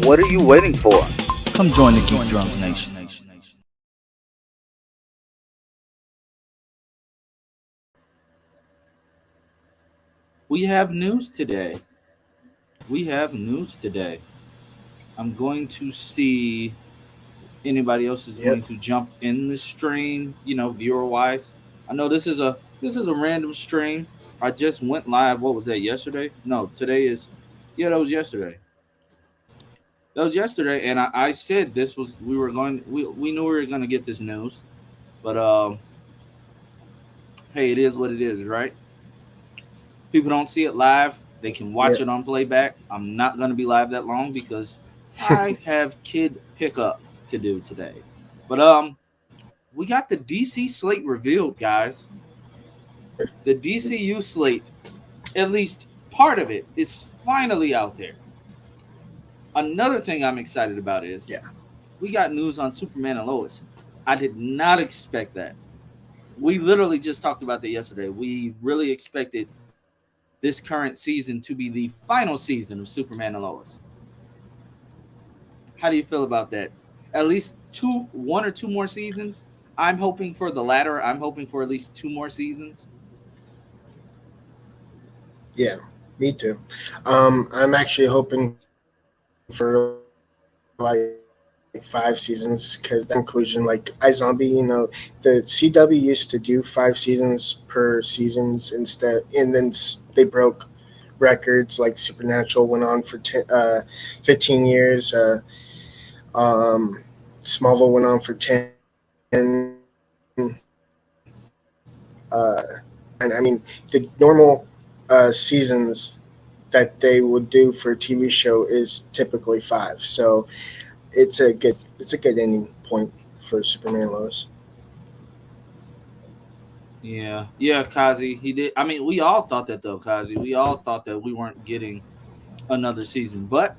What are you waiting for? Come join the Geek Drums Nation. We have news today. I'm going to see if anybody else is going to jump in the stream, viewer wise. I know this is a random stream. I just went live. What was that, yesterday? No, today is that was yesterday. That was yesterday, and I said this was we knew we were gonna get this news, but hey, it is what it is, right? People don't see it live. They can watch it on playback. I'm not gonna be live that long because I have kid pickup to do today. But we got the DC slate revealed, guys. The DCU slate, at least part of it, is finally out there. Another thing I'm excited about is we got news on Superman and Lois. I did not expect that. We literally just talked about that yesterday. We really expected this current season to be the final season of Superman and Lois. How do you feel about that? At least one or two more seasons. I'm hoping for the latter. I'm hoping for at least 2 more seasons. Yeah, me too. I'm actually hoping for like 5 seasons because the conclusion, like iZombie, the CW used to do 5 seasons per seasons instead, and then they broke records. Like Supernatural went on for 15 years. Smallville went on for 10. And I mean, the normal seasons that they would do for a TV show is typically 5. So it's a good ending point for Superman Lois. Yeah, Kazi, he did. I mean, we all thought that though, Kazi. We all thought that we weren't getting another season. But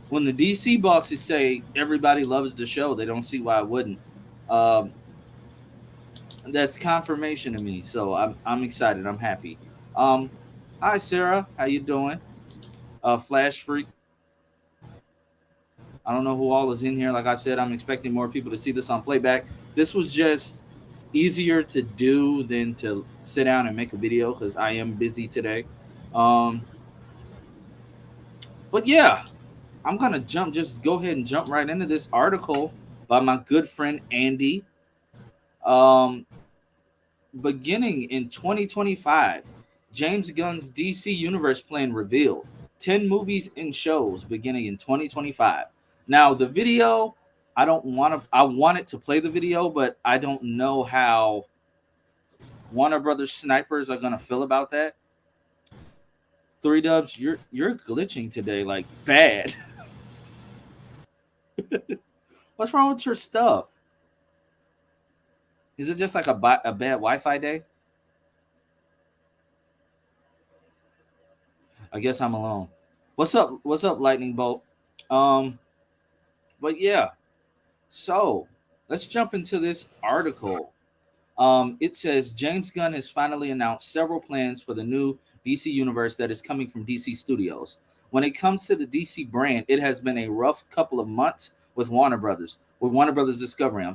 when the DC bosses say everybody loves the show, they don't see why it wouldn't. That's confirmation to me. So I'm excited. I'm happy. Hi Sarah, how you doing? Flash Freak. I don't know who all is in here. Like I said, I'm expecting more people to see this on playback. This was just easier to do than to sit down and make a video because I am busy today. But yeah, I'm gonna go ahead and jump right into this article by my good friend Andy. Um, Beginning in 2025, James Gunn's DC Universe plan revealed 10 movies and shows beginning in 2025. Now, the video, I want it to play the video, but I don't know how Warner Brothers snipers are gonna feel about that. 3Dubs, you're glitching today like bad. What's wrong with your stuff? Is it just like a bad Wi-Fi day? I guess I'm alone. What's up? What's up, Lightning Bolt? But yeah. So let's jump into this article. It says James Gunn has finally announced several plans for the new DC universe that is coming from DC Studios. When it comes to the DC brand, it has been a rough couple of months with Warner Brothers Discovery,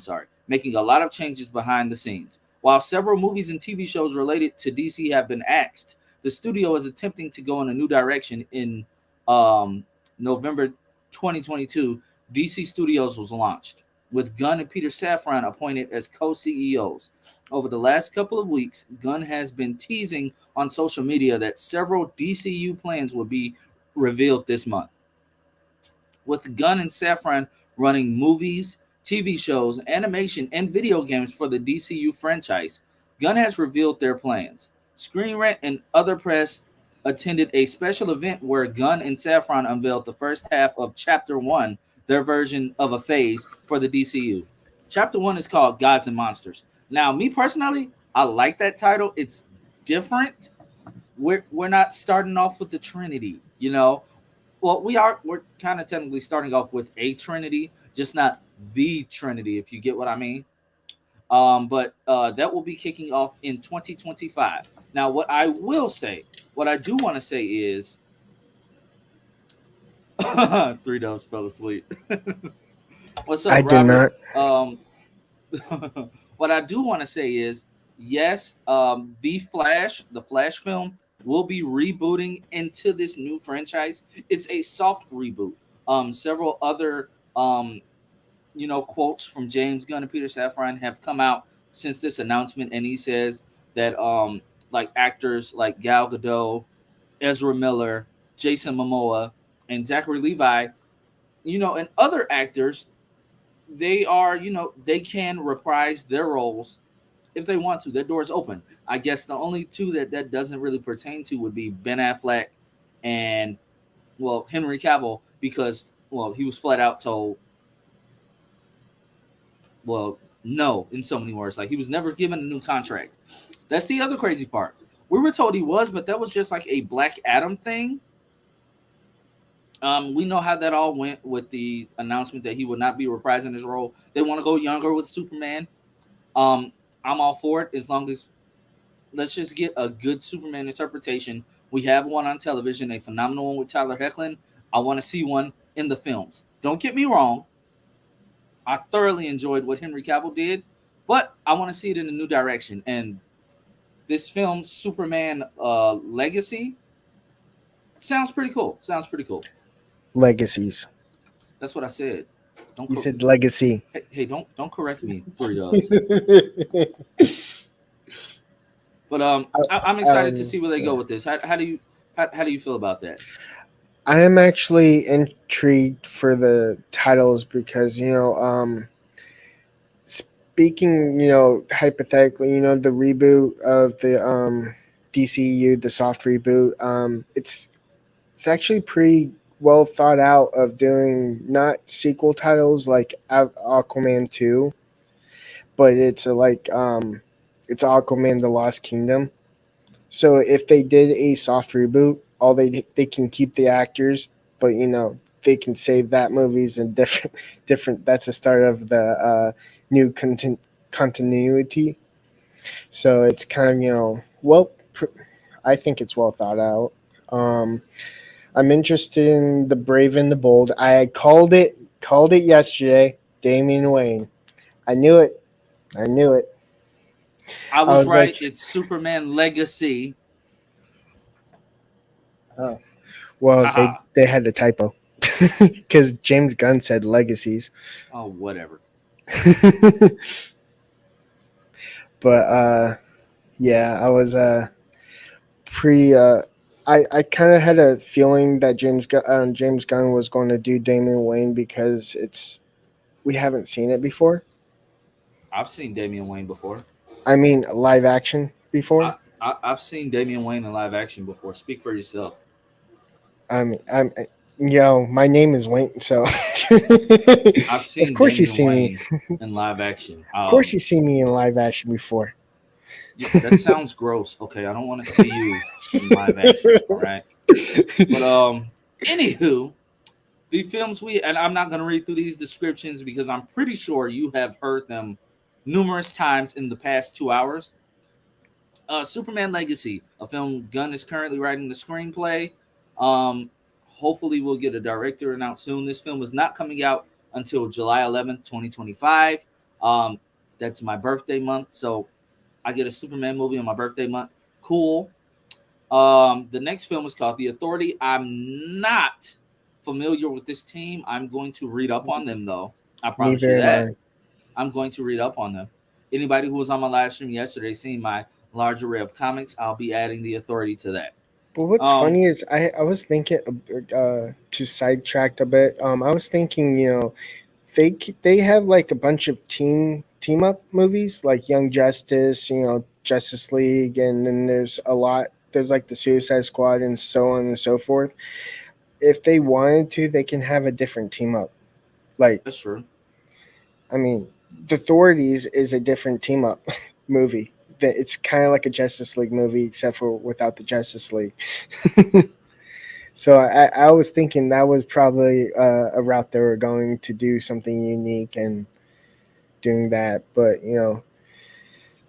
making a lot of changes behind the scenes. While several movies and TV shows related to DC have been axed, the studio is attempting to go in a new direction. In November 2022, DC Studios was launched, with Gunn and Peter Safran appointed as co-CEOs. Over the last couple of weeks, Gunn has been teasing on social media that several DCU plans will be revealed this month. With Gunn and Safran running movies, TV shows, animation, and video games for the DCU franchise, Gunn has revealed their plans. Screen Rant and other press attended a special event where Gunn and Safran unveiled the first half of Chapter 1, their version of a phase for the DCU. Chapter 1 is called Gods and Monsters. Now, me personally, I like that title. It's different. We're not starting off with the Trinity, Well, we're kind of technically starting off with a Trinity, just not the Trinity, if you get what I mean. But that will be kicking off in 2025. Now, what I do want to say is Three Dubs fell asleep. What's I up, did Robert? not. What I do want to say is yes, the Flash film, will be rebooting into this new franchise. It's a soft reboot. Several other quotes from James Gunn and Peter Safran have come out since this announcement, and he says that like actors like Gal Gadot, Ezra Miller, Jason Momoa, and Zachary Levi, and other actors, they are, they can reprise their roles if they want to. Their door is open. I guess the only two that doesn't really pertain to would be Ben Affleck and, well, Henry Cavill, because, well, he was flat out told, well, no, in so many words. Like, he was never given a new contract. That's the other crazy part. We were told he was, but that was just like a Black Adam thing. We know how that all went with the announcement that he would not be reprising his role. They want to go younger with Superman. Um, I'm all for it as long as, let's just get a good Superman interpretation. We have one on television, a phenomenal one with Tyler Hoechlin. I want to see one in the films. Don't get me wrong. I thoroughly enjoyed what Henry Cavill did, but I want to see it in a new direction. And this film, Superman Legacy, sounds pretty cool. Sounds pretty cool. Legacies. That's what I said. Don't You said legacy. hey, don't correct me, Three Dubs. But I'm excited to see where they go with this. How do you feel about that? I am actually intrigued for the titles because speaking hypothetically, the reboot of the DCU, the soft reboot, it's actually pretty well thought out of doing not sequel titles like Aquaman 2, but it's Aquaman the Lost Kingdom. So if they did a soft reboot, all they can keep the actors, but they can say that movie's a different. That's the start of the new continuity. So it's kind of I think it's well thought out. Um, I'm interested in the Brave and the Bold. I called it yesterday. Damian Wayne. I knew it. I knew it. I I was was like, right. It's Superman Legacy. oh. Well, Haha. they had a typo because James Gunn said legacies. Oh, whatever. But yeah, I was pre. I kind of had a feeling that James Gunn was going to do Damian Wayne because we haven't seen it before. I've seen Damian Wayne before. I mean, live action before. I've seen Damian Wayne in live action before. Speak for yourself. I'm my name is Wayne, so I've of seen course you've Damian seen me. Wayne in live action. Of course you've seen me in live action before. That sounds gross. Okay, I don't want to see you in live action. All right, but anywho, the films and I'm not gonna read through these descriptions because I'm pretty sure you have heard them numerous times in the past 2 hours. Superman Legacy, a film Gunn is currently writing the screenplay. Um, Hopefully, we'll get a director announced soon. This film is not coming out until July 11th, 2025. Um, that's my birthday month, so I get a Superman movie on my birthday month. Cool. The next film is called The Authority. I'm not familiar with this team. I'm going to read up on them, though. I promise you Neither am that. I. I'm going to read up on them. Anybody who was on my live stream yesterday, seeing my large array of comics, I'll be adding The Authority to that. But what's Um, funny is I was thinking to sidetrack a bit. I was thinking they have like a bunch of team up movies like Young Justice, Justice League, and then there's like the Suicide Squad and so on and so forth. If they wanted to, they can have a different team up. Like, that's true. I mean, The Authorities is a different team up movie. It's kind of like a Justice League movie, except for without the Justice League. So I was thinking that was probably a route they were going to do something unique and doing that. But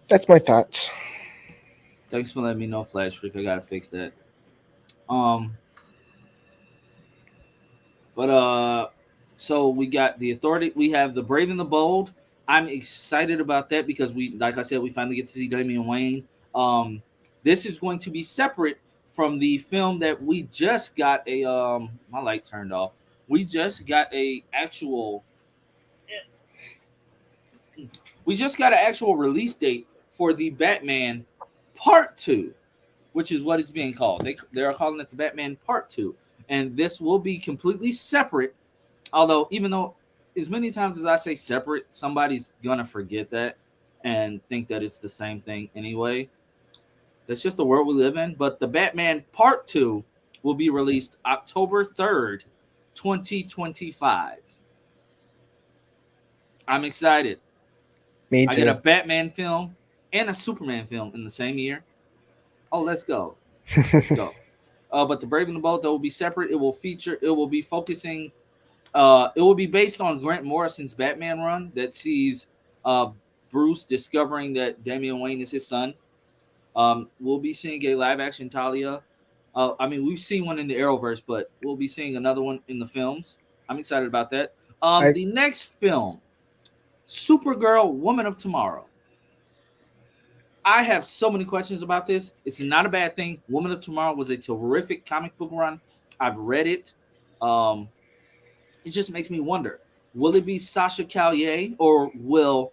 that's my thoughts. Thanks for letting me know, Flash Freak. I gotta fix that. Um, But so we got the Authority. We have the Brave and the Bold. I'm excited about that because we, like I said, we finally get to see Damian Wayne. Um, this is going to be separate from the film that we just got a my light turned off. We just got a actual we just got an actual release date for the Batman Part 2, which is what it's being called. They're calling it the Batman Part 2. And this will be completely separate. Although, even though as many times as I say separate, somebody's gonna forget that and think that it's the same thing anyway. That's just the world we live in. But the Batman Part 2 will be released October 3rd, 2025. I'm excited. Me I get a too. Batman film and a Superman film in the same year. Oh, let's go. Let's go. But the Brave and the Bold, that will be separate. It will be focusing, it will be based on Grant Morrison's Batman run that sees uh, Bruce discovering that Damian Wayne is his son. We'll be seeing a live action Talia. I mean, we've seen one in the Arrowverse, but we'll be seeing another one in the films. I'm excited about that. I The next film, Supergirl, Woman of Tomorrow. I have so many questions about this. It's not a bad thing. Woman of Tomorrow was a terrific comic book run. I've read it. Um, it just makes me wonder: will it be Sasha Callier, or will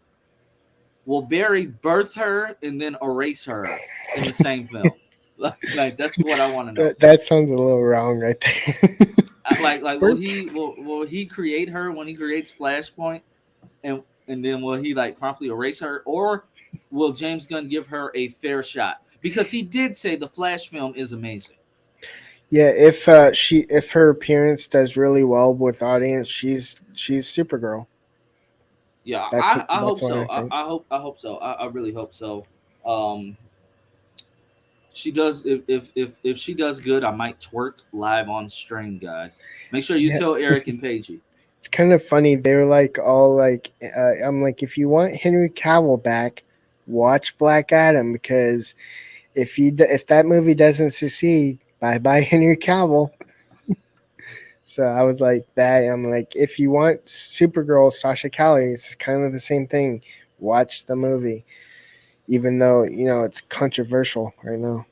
Barry birth her and then erase her in the same film? Like that's what I want to know. that sounds a little wrong right there. Like Bert- will he create her when he creates Flashpoint, and then will he like promptly erase her, or will James Gunn give her a fair shot? Because he did say the Flash film is amazing. Yeah, if her appearance does really well with audience, she's Supergirl. Yeah, That's I hope that's what so. I think. I hope so. I really hope so. Um, she does if she does good, I might twerk live on stream, guys. Make sure you Yeah, tell Eric and Paige. it's kind of funny. They're like all like, I'm like, if you want Henry Cavill back, watch Black Adam because if that movie doesn't succeed, bye bye Henry Cavill. So I was like that. I'm like, if you want Supergirl, Sasha Callie, it's kind of the same thing. Watch the movie, even though it's controversial right now.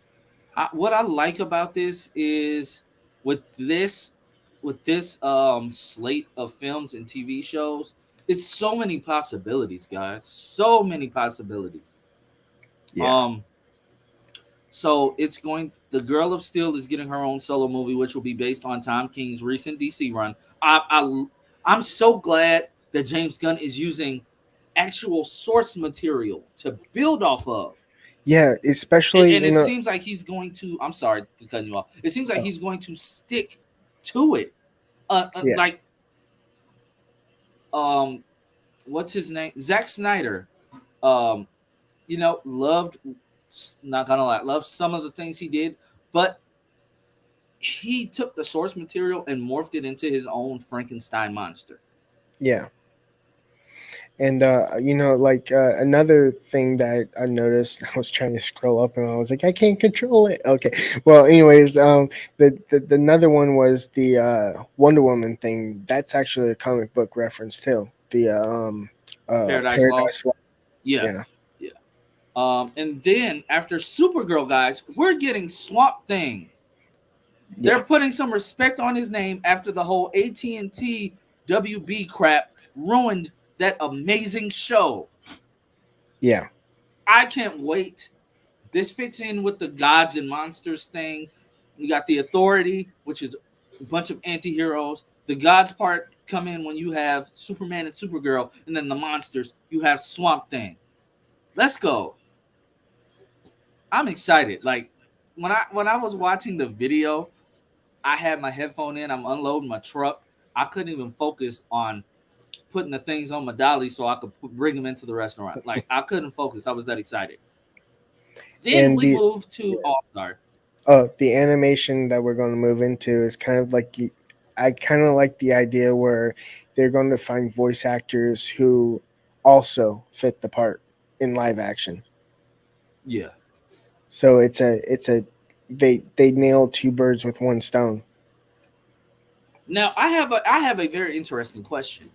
What I like about this is with this slate of films and TV shows, it's so many possibilities, guys. So many possibilities. Yeah, Um, so it's going. The Girl of Steel is getting her own solo movie, which will be based on Tom King's recent DC run. I'm so glad that James Gunn is using actual source material to build off of. yeah, And, especially and it seems like he's going to. I'm sorry for cutting you off. It seems like oh, he's going to stick to it. yeah, Like um, what's his name? Zack Snyder. Um, loved. Not gonna lie, loved some of the things he did, but he took the source material and morphed it into his own Frankenstein monster. yeah. And like another thing that I noticed, I was trying to scroll up and I was like, I can't control it. Okay, well, anyways, the another one was the Wonder Woman thing. That's actually a comic book reference too. The Paradise Lost. Paradise Lost. Yeah, Yeah, yeah. And then after Supergirl, guys, we're getting Swamp Thing. yeah, They're putting some respect on his name after the whole AT&T WB crap ruined that amazing show. yeah, I can't wait. This fits in with the gods and monsters thing. You got the Authority, which is a bunch of anti-heroes. The gods part come in when you have Superman and Supergirl, and then the monsters, you have Swamp Thing. Let's go. I'm excited. Like when I was watching the video, I had my headphone in, I'm unloading my truck. I couldn't even focus on putting the things on my dolly so I could bring them into the restaurant. Like I couldn't focus. I was that excited. Then and we the moved to sorry. the animation that we're going to move into is kind of like I kind of like the idea where they're going to find voice actors who also fit the part in live action. Yeah. So it's a they nailed two birds with one stone. Now I have a very interesting question.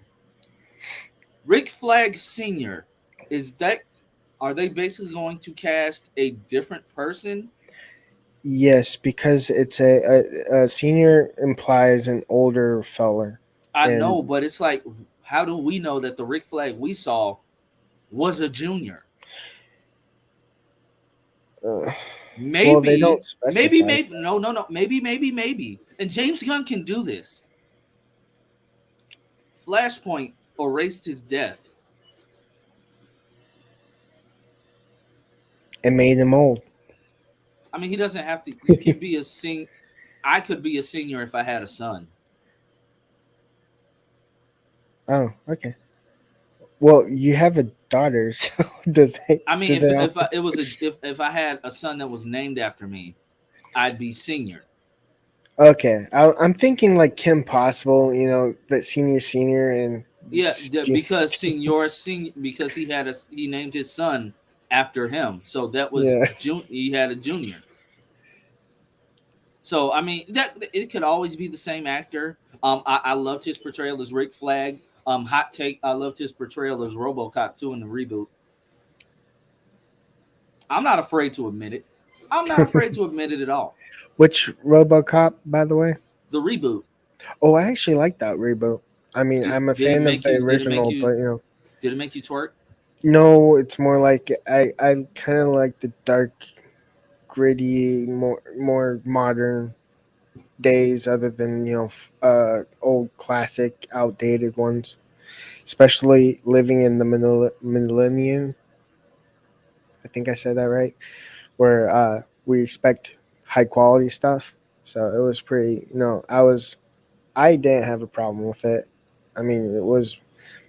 Rick Flag Senior, is that are they basically going to cast a different person? Yes, because it's a senior implies an older feller, I know, and but it's like, how do we know that the Rick Flag we saw was a junior? uh, well, they don't specify. Maybe, no, maybe. And James Gunn can do this. Flashpoint erased his death. It made him old. I mean, he doesn't have to. You can be a I could be a senior if I had a son. Oh, okay. Well, you have a daughter, so does it I mean, does if it if help? I, it was a if I had a son that was named after me, I'd be senior. Okay, I'm thinking like Kim Possible, that senior, and Yeah, because senior because he named his son after him. So that was yeah. he had a junior. So I mean that it could always be the same actor. I loved his portrayal as Rick Flag. Hot take, I loved his portrayal as RoboCop 2 in the reboot. I'm not afraid to admit it. I'm not afraid to admit it at all. Which RoboCop, by the way? The reboot. Oh, I actually like that reboot. I mean, I'm a Did it fan of make the you? Did it make original, you? but Did it make you twerk? no, it's more like I kind of like the dark, gritty, more modern days, other than old classic, outdated ones. Especially living in the millennium. I think I said that right. Where we expect high quality stuff. So it was pretty. I didn't have a problem with it. I mean, it was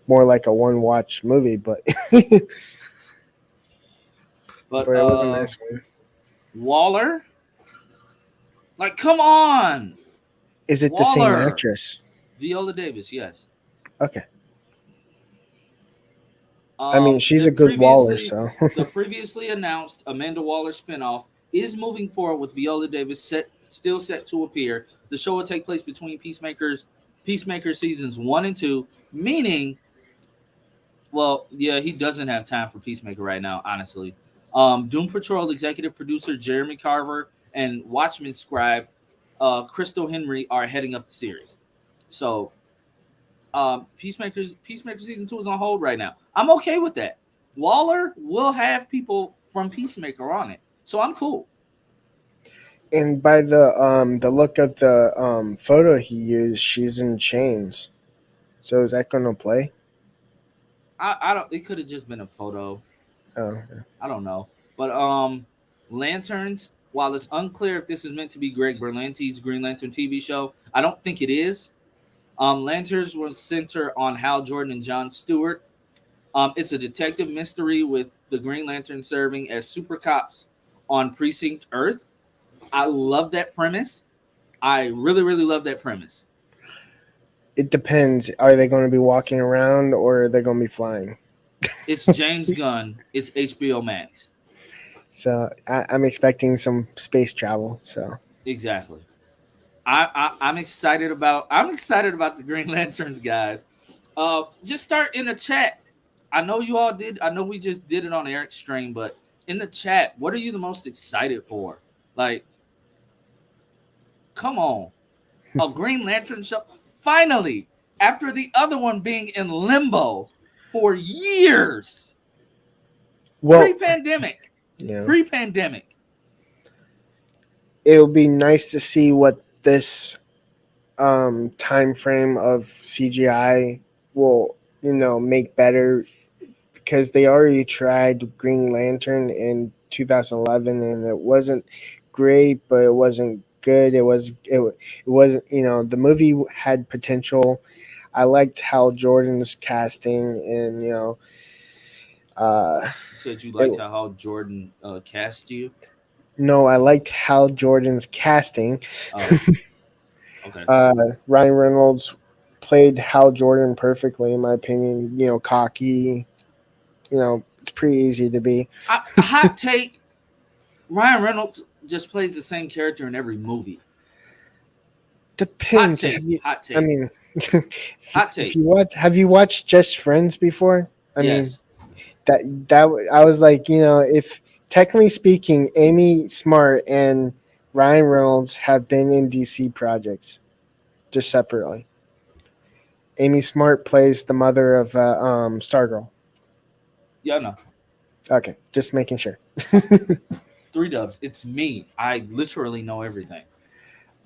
more like a one watch movie, but But but it was a nice one. Waller, like, come on, Is it the same Waller, actress? Viola Davis, yes. Okay. I mean, she's The a good Waller, previously so the previously announced Amanda Waller spinoff is moving forward with Viola Davis still set to appear. The show will take place between Peacemaker seasons 1 and 2, meaning, well, yeah, he doesn't have time for Peacemaker right now, honestly. Doom Patrol executive producer Jeremy Carver and Watchmen scribe Crystal Henry are heading up the series. So Peacemaker season 2 is on hold right now. I'm okay with that. Waller will have people from Peacemaker on it, so I'm cool. and by the look of the photo he used, she's in chains. So is that gonna play? I don't. It could have just been a photo. Oh, I don't know, but Lanterns. While it's unclear if this is meant to be Greg Berlanti's Green Lantern TV show, I don't think it is. Lanterns will center on Hal Jordan and John Stewart. It's a detective mystery with the Green Lantern serving as super cops on Precinct Earth. I love that premise. I really, really love that premise. it depends. Are they going to be walking around or are they going to be flying? It's James Gunn. It's HBO Max. So I'm expecting some space travel. So Exactly. I'm excited about the Green Lanterns, guys. Just start in the chat. I know you all did. I know we just did it on Eric's stream, but in the chat, what are you the most excited for? Like, come on, a Green Lantern show. Finally, after the other one being in limbo for years, well, pre-pandemic, yeah, pre-pandemic. it'll be nice to see what this time frame of CGI will make better, because they already tried Green Lantern in 2011 and it wasn't great, but it wasn't good. It wasn't, the movie had potential. I liked Hal Jordan's casting, and uh You said you it, liked how Jordan cast you. no, I liked Hal Jordan's casting. Oh, okay. uh Ryan Reynolds played Hal Jordan perfectly, in my opinion. Cocky. It's pretty easy to be. Hot take: Ryan Reynolds just plays the same character in every movie. Depends. Hot I take. mean, Hot if take. you watch, have you watched Just Friends before? I mean, Yes. I was like, if technically speaking, Amy Smart and Ryan Reynolds have been in DC projects just separately. Amy Smart plays the mother of Stargirl. Yeah, no. Okay, just making sure. 3 dubs. It's me. I literally know everything.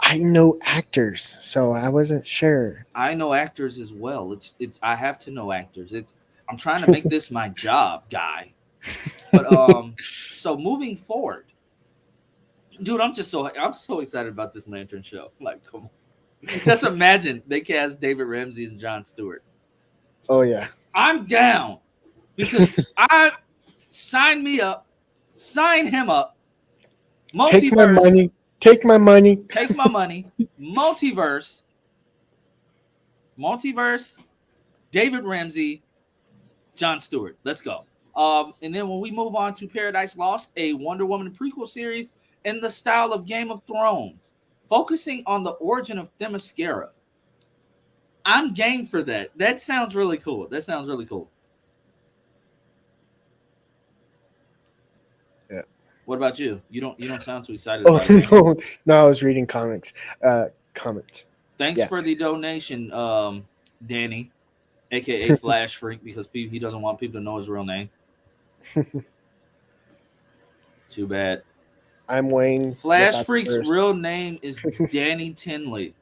I know actors, so I wasn't sure. I know actors as well. It's I have to know actors. I'm trying to make this my job, guy. But so moving forward, dude, I'm so excited about this Lantern show. Like, come on. Just imagine they cast David Ramsey and Jon Stewart. Oh yeah. I'm down because I sign me up, sign him up. Take my Multiverse, money. Take my money. take my money. Multiverse, David Ramsey, Jon Stewart. Let's go. And then when we move on to Paradise Lost, a Wonder Woman prequel series in the style of Game of Thrones, focusing on the origin of Themyscira. I'm game for that. That sounds really cool. Yeah. What about you? You don't sound too excited Oh about it. no, I was reading comics. Comments. Thanks Yeah. for the donation, Danny, aka Flash Freak, because he doesn't want people to know his real name. Too bad. I'm Wayne. Flash without the Freak's first. real name is Danny Tinley.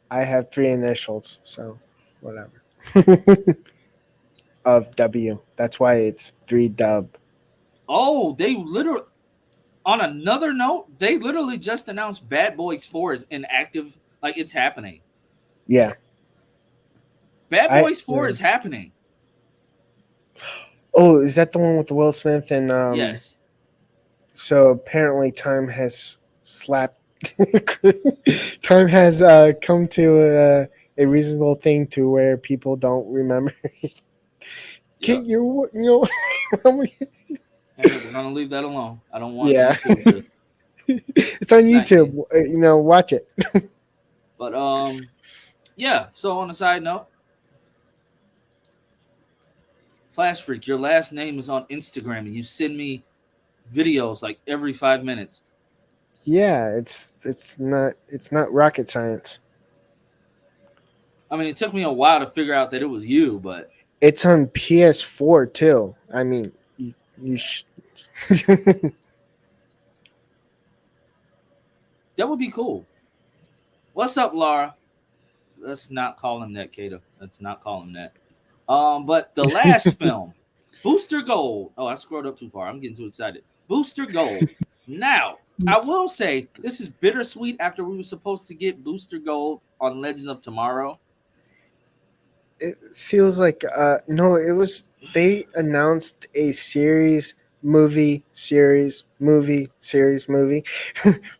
I have 3 initials, so whatever. Of W. That's why it's 3 dub. Oh, they literally. On another note, they literally just announced Bad Boys 4 is in active, like it's happening. Yeah. Bad Boys 4 is happening. Oh, is that the one with the Will Smith and Yes. So apparently time has slapped time has come to a reasonable thing to where people don't remember. Yep. Hey, Hey, we're gonna leave that alone. I don't want yeah. YouTube to. It's on Smack YouTube. me. Watch it. But yeah. So on a side note, Flash Freak, your last name is on Instagram, and you send me videos like every 5 minutes. Yeah, it's not rocket science. I mean, it took me a while to figure out that it was you, but It's on PS4 too. I mean, you that would be cool. What's up, Laura? Let's not call him that, Kato. Let's not call him that. But the last film, Booster Gold. Oh, I scrolled up too far. I'm getting too excited. Booster Gold. Now, I will say this is bittersweet after we were supposed to get Booster Gold on Legends of Tomorrow. It feels like no, it was they announced a movie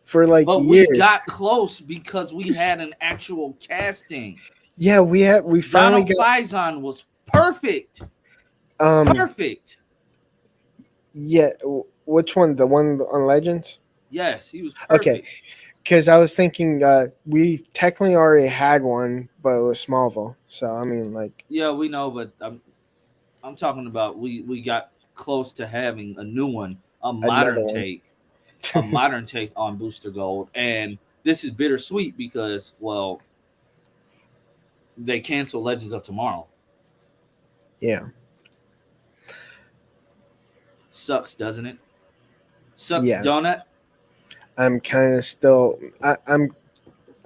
for like But we years. got close because we had an actual casting. Yeah, we finally Donald got Faison was perfect. Perfect. Yeah, which one? The one on Legends? Yes, he was perfect. Okay, because I was thinking we technically already had one, but it was Smallville. So I mean, like, yeah, we know, but I'm talking about we got close to having a new one, a modern take on Booster Gold, and this is bittersweet because they canceled Legends of Tomorrow. Yeah, sucks, doesn't it? Sucks, yeah. donut. I'm kind of still. I'm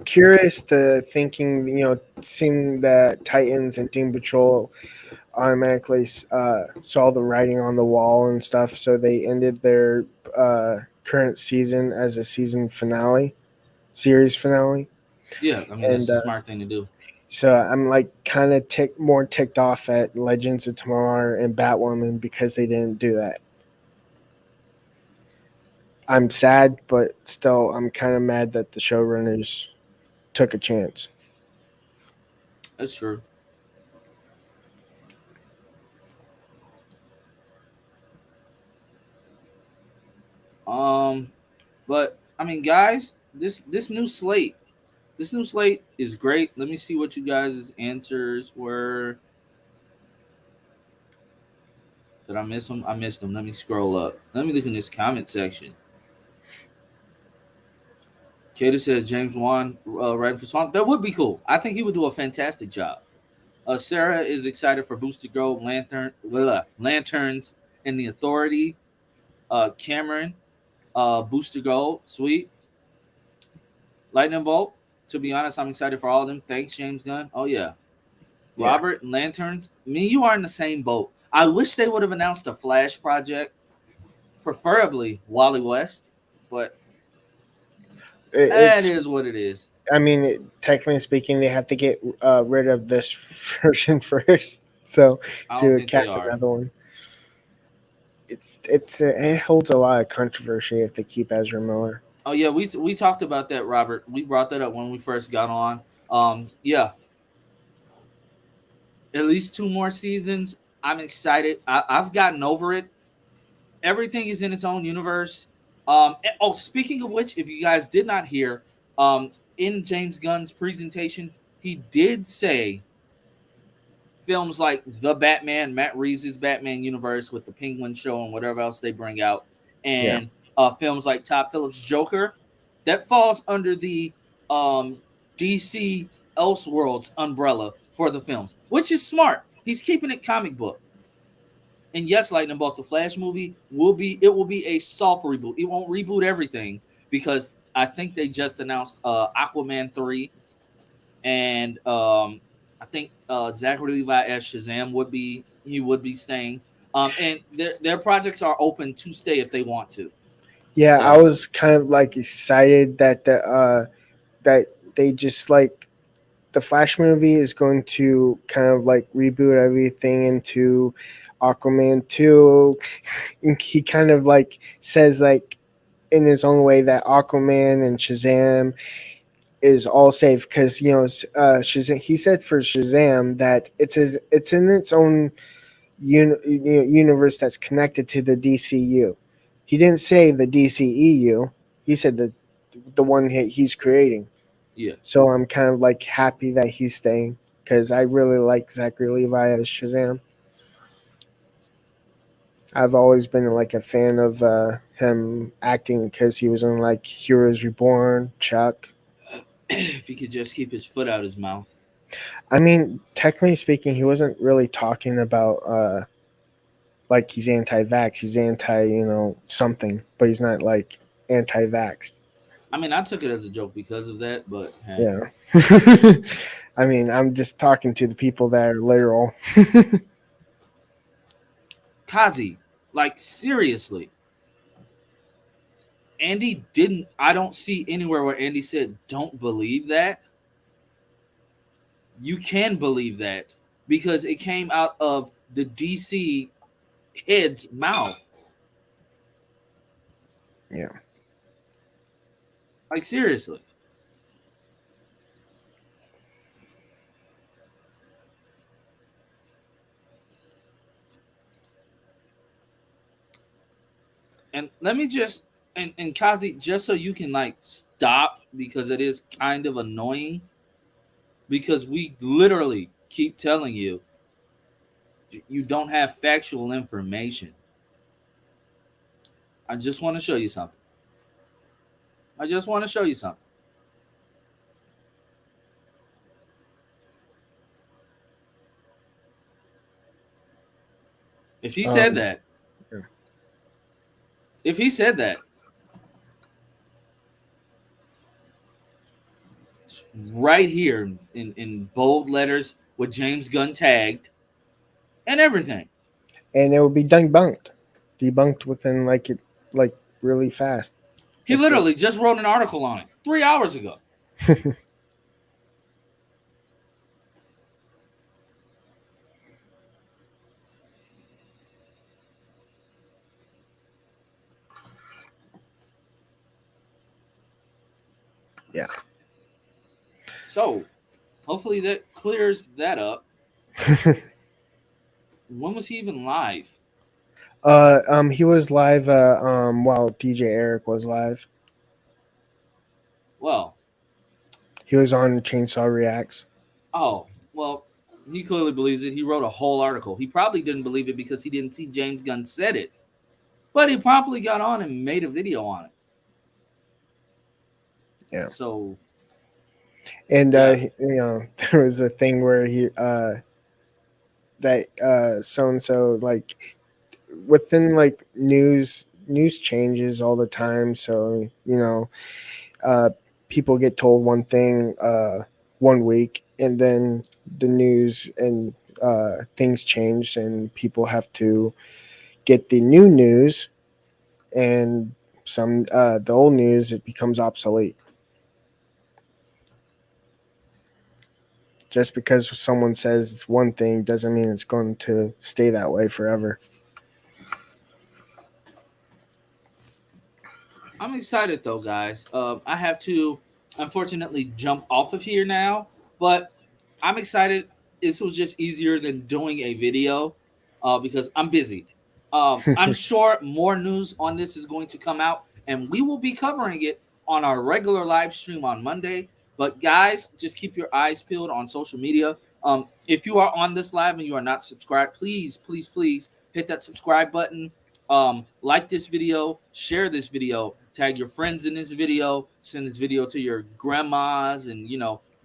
curious to thinking. Seeing that Titans and Doom Patrol automatically saw the writing on the wall and stuff, so they ended their current season as a series finale. Yeah, I mean that's a smart thing to do. So I'm like kind of more ticked off at Legends of Tomorrow and Batwoman because they didn't do that. I'm sad, but still I'm kind of mad that the showrunners took a chance. That's true. But I mean, guys, this new slate. This new slate is great. Let me see what you guys' answers were. Did I miss them? I missed them. Let me scroll up. Let me look in this comment section. Kato says James Wan writing for Swan. That would be cool. I think he would do a fantastic job. Sarah is excited for Booster Gold, Lanterns, and the Authority. Cameron, Booster Gold, sweet. Lightning Bolt. To be honest, I'm excited for all of them. Thanks, James Gunn. Oh yeah. Robert, Lanterns. Me and you are in the same boat. I wish they would have announced a Flash project, preferably Wally West, but that is what it is. I mean, technically speaking, they have to get rid of this version first, so to cast another one. It holds a lot of controversy if they keep Ezra Miller. Oh yeah, we talked about that, Robert. We brought that up when we first got on. Yeah, at least 2 more seasons. I'm excited. I've gotten over it. Everything is in its own universe. Speaking of which, if you guys did not hear, in James Gunn's presentation, he did say films like The Batman, Matt Reeves' Batman universe with the Penguin show and whatever else they bring out, and films like Todd Phillips' Joker, that falls under the DC Elseworlds umbrella for the films, which is smart. He's keeping it comic book. And yes, Lightning Bolt, the Flash movie will be a soft reboot. It won't reboot everything because I think they just announced Aquaman 3, and I think Zachary Levi as Shazam would be staying. And their projects are open to stay if they want to. Yeah, so I was kind of like excited that that they just like the Flash movie is going to kind of like reboot everything into Aquaman 2. He kind of like says like in his own way that Aquaman and Shazam is all safe because Shazam. He said for Shazam that it's in its own universe that's connected to the DCU. He didn't say the DCEU. He said the one he's creating. Yeah. So I'm kind of like happy that he's staying because I really like Zachary Levi as Shazam. I've always been like a fan of him acting because he was in like Heroes Reborn, Chuck. If he could just keep his foot out his mouth. I mean, technically speaking, he wasn't really talking about like he's anti-vax. He's anti, something, but he's not like anti-vax. I mean, I took it as a joke because of that, but hey. Yeah. I mean, I'm just talking to the people that are literal. Kazi, like seriously. I don't see anywhere where Andy said, don't believe that. You can believe that because it came out of the DC head's mouth. Yeah. Like seriously. And let me just and Kazi, just so you can like stop because it is kind of annoying. Because we literally keep telling you you don't have factual information. I just want to show you something. If he said that, right here in bold letters with James Gunn tagged and everything. And it would be debunked within like really fast. He literally just wrote an article on it 3 hours ago. Yeah. So, hopefully that clears that up. When was he even live? He was live while DJ Eric was live. Well, He was on Chainsaw Reacts. oh, well, he clearly believes it. He wrote a whole article. He probably didn't believe it because he didn't see James Gunn said it. But he promptly got on and made a video on it. Yeah. So, And yeah. there was a thing where he that so and so, like, within like news changes all the time, so uh people get told one thing one week, and then the news and things change, and people have to get the new news, and some the old news, it becomes obsolete. Just because someone says one thing doesn't mean it's going to stay that way forever. I'm excited though, guys. I have to unfortunately jump off of here now, but I'm excited. This was just easier than doing a video because I'm busy. I'm sure more news on this is going to come out, and we will be covering it on our regular live stream on Monday. But guys, just keep your eyes peeled on social media. If you are on this live and you are not subscribed, please, please, please hit that subscribe button. Like this video, share this video, tag your friends in this video, send this video to your grandmas and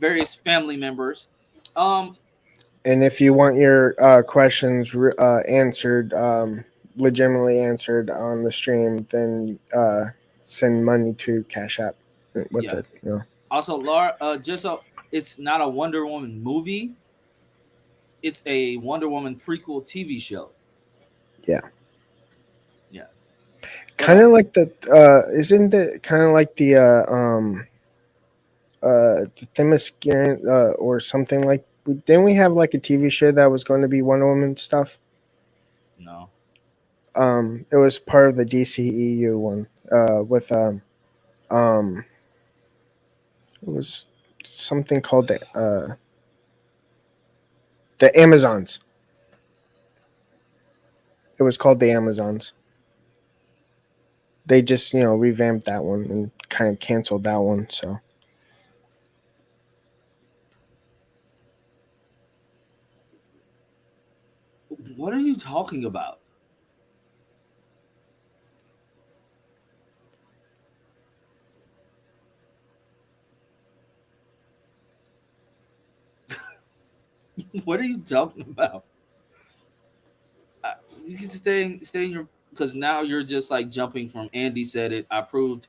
various family members. Um, And if you want your questions answered, legitimately answered on the stream, then send money to Cash App with yeah. it. Also, Laura, just so it's not a Wonder Woman movie, it's a Wonder Woman prequel TV show. Yeah. Yeah. But Kind of like the isn't it kind of like the Themyscira or something like. Didn't we have like a TV show that was going to be Wonder Woman stuff? no. It was part of the DCEU one. With it was something called the Amazons. It was called the Amazons. They just revamped that one and kind of canceled that one. So What are you talking about? What are you talking about? You can stay in your because now you're just like jumping from Andy said it. I proved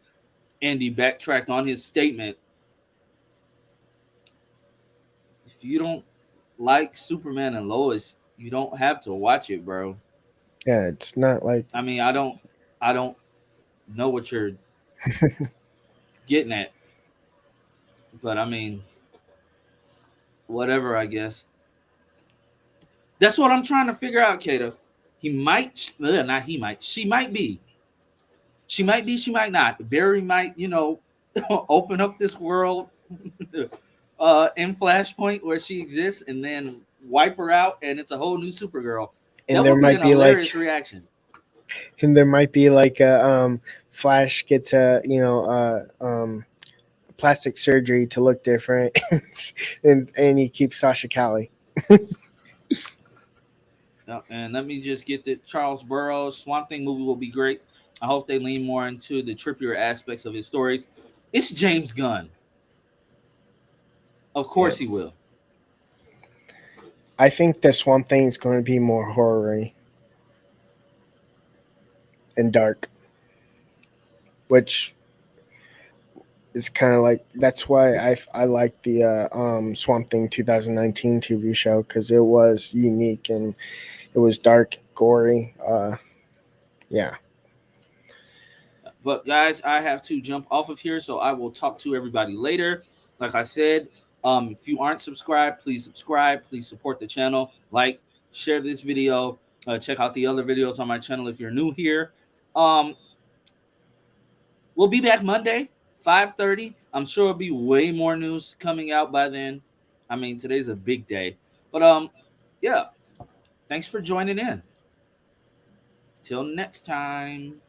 Andy backtracked on his statement. If you don't like Superman and Lois, you don't have to watch it, bro. yeah, it's not like I mean, I don't know what you're getting at, but I mean, whatever. I guess that's what I'm trying to figure out, Kata. He might, not he might. She might be. She might be. She might not. Barry might, open up this world in Flashpoint where she exists, and then wipe her out, and it's a whole new Supergirl. and That there would be might an be hilarious reaction. like a Flash gets a plastic surgery to look different, and he keeps Sasha Cali. And let me just get the Charles Burrows Swamp Thing movie will be great. I hope they lean more into the trippier aspects of his stories. It's James Gunn. Of course he will. I think the Swamp Thing is going to be more horror-y and dark, which is kind of like, that's why I like the Swamp Thing 2019 TV show, because it was unique and it was dark, gory. Yeah. But guys, I have to jump off of here, so I will talk to everybody later. Like I said, if you aren't subscribed, please subscribe. Please support the channel. Like, share this video. Check out the other videos on my channel if you're new here. We'll be back Monday, 5:30. I'm sure there'll be way more news coming out by then. I mean, today's a big day. But yeah. Thanks for joining in. Till next time.